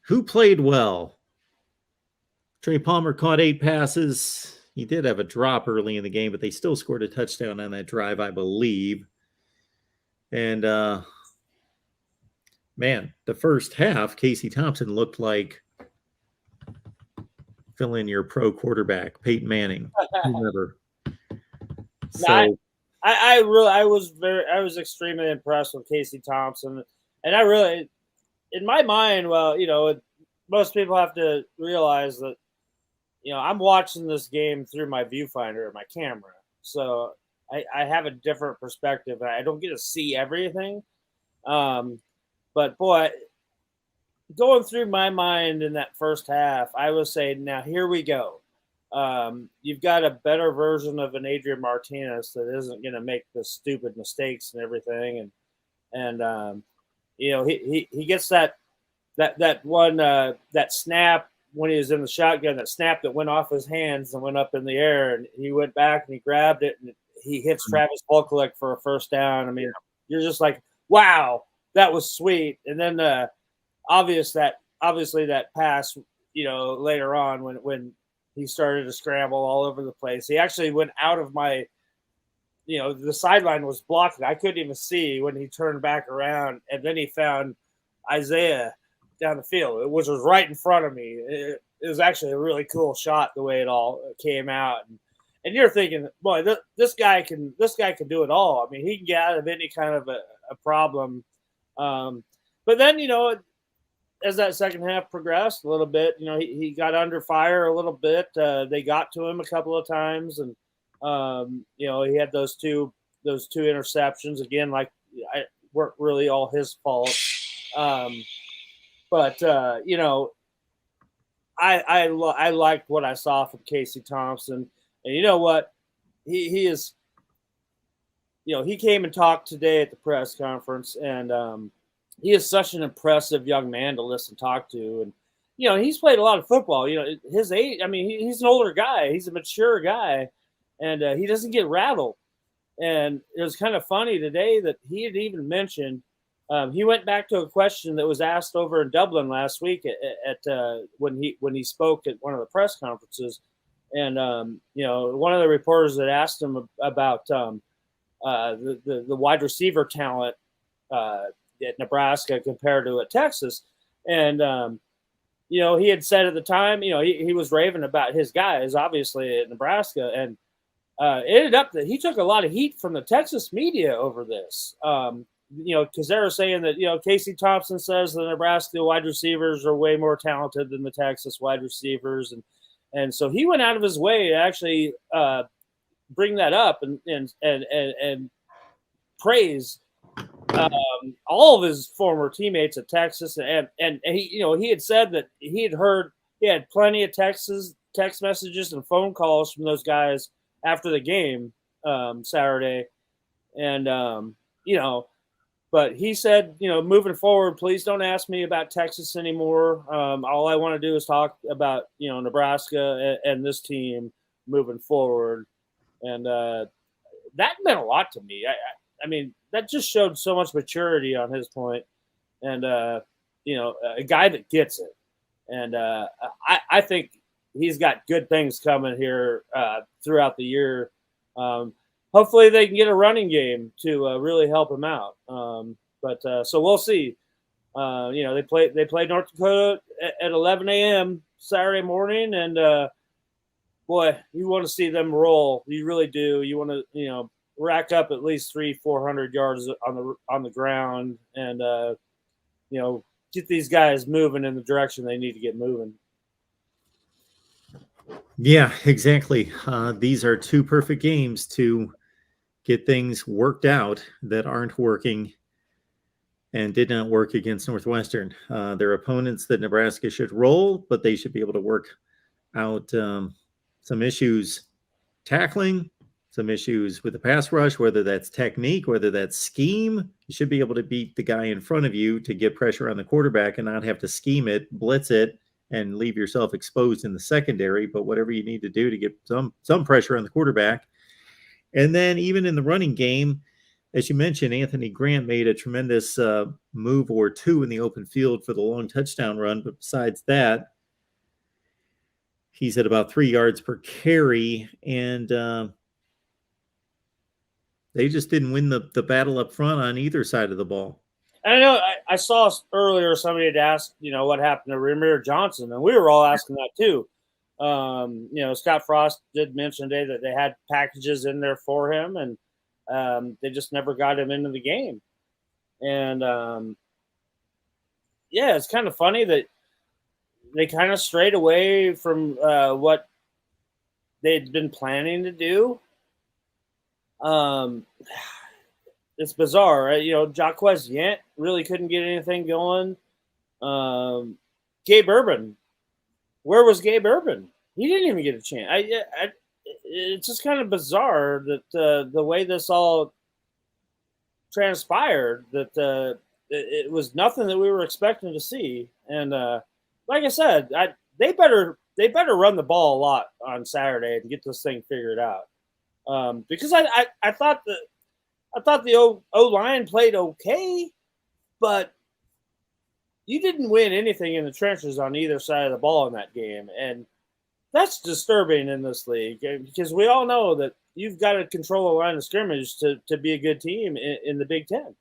Who played well? Trey Palmer caught 8 passes. He did have a drop early in the game, but they still scored a touchdown on that drive, I believe. And man, the first half, Casey Thompson looked like fill in your pro quarterback, Peyton Manning, whoever. So I was extremely impressed with Casey Thompson, and I really, in my mind, well, most people have to realize that, I'm watching this game through my viewfinder, my camera, so I have a different perspective. I don't get to see everything, but boy, going through my mind in that first half, I was saying, now here we go. You've got a better version of an Adrian Martinez that isn't going to make the stupid mistakes and everything, and he gets that one that snap when he was in the shotgun, that snap that went off his hands and went up in the air, and he went back and he grabbed it and he hits Travis Bulklick for a first down. I mean, you're just like, wow, that was sweet. And then obviously that pass, later on when he started to scramble all over the place. He actually went out of my, the sideline was blocked. I couldn't even see when he turned back around, and then he found Isaiah down the field, which was right in front of me. It was actually a really cool shot the way it all came out. And you're thinking, boy, this guy can do it all. I mean, he can get out of any kind of a problem. But then, as that second half progressed a little bit, he got under fire a little bit. They got to him a couple of times, and he had those two interceptions again. Like, I weren't really all his fault, but I liked what I saw from Casey Thompson, and you know what, he is. He came and talked today at the press conference, and he is such an impressive young man to listen, talk to. And, he's played a lot of football, his age. I mean, he's an older guy. He's a mature guy, and he doesn't get rattled. And it was kind of funny today that he had even mentioned, he went back to a question that was asked over in Dublin last week at when he spoke at one of the press conferences. And, one of the reporters had asked him about the wide receiver talent at Nebraska compared to at Texas. And, he had said at the time, he was raving about his guys, obviously, at Nebraska. And it ended up that he took a lot of heat from the Texas media over this, because they were saying that, Casey Thompson says the Nebraska wide receivers are way more talented than the Texas wide receivers. And so he went out of his way to actually bring that up and praise all of his former teammates at Texas, and he had said that he had plenty of text messages and phone calls from those guys after the game Saturday, and but he said, moving forward, please don't ask me about Texas anymore. All I want to do is talk about Nebraska and this team moving forward, and that meant a lot to me. I mean, that just showed so much maturity on his point, and a guy that gets it. And I think he's got good things coming here throughout the year. Hopefully, they can get a running game to really help him out. But so we'll see. They played North Dakota at 11 a.m. Saturday morning, and boy, you want to see them roll. You really do. You want to, rack up at least 300-400 yards on the ground, and get these guys moving in the direction they need to get moving. Yeah, exactly. These are two perfect games to get things worked out that aren't working and did not work against Northwestern. They're opponents that Nebraska should roll, but they should be able to work out some issues tackling, some issues with the pass rush, whether that's technique, whether that's scheme. You should be able to beat the guy in front of you to get pressure on the quarterback and not have to scheme it, blitz it, and leave yourself exposed in the secondary. But whatever you need to do to get some pressure on the quarterback. And then even in the running game, as you mentioned, Anthony Grant made a tremendous move or two in the open field for the long touchdown run. But besides that, he's at about 3 yards per carry. And they just didn't win the battle up front on either side of the ball. I know I saw earlier somebody had asked, what happened to Ramir Johnson, and we were all asking that too. Scott Frost did mention today that they had packages in there for him, and they just never got him into the game. And it's kind of funny that they kind of strayed away from what they'd been planning to do. It's bizarre, right? Jaquez Yant really couldn't get anything going. Gabe Urban, where was Gabe Urban? He didn't even get a chance. It's just kind of bizarre that the way this all transpired, that it was nothing that we were expecting to see. And like I said, they better run the ball a lot on Saturday and get this thing figured out. Because I thought the O-line played okay, but you didn't win anything in the trenches on either side of the ball in that game. And that's disturbing in this league, because we all know that you've got to control a line of scrimmage to be a good team in the Big Ten.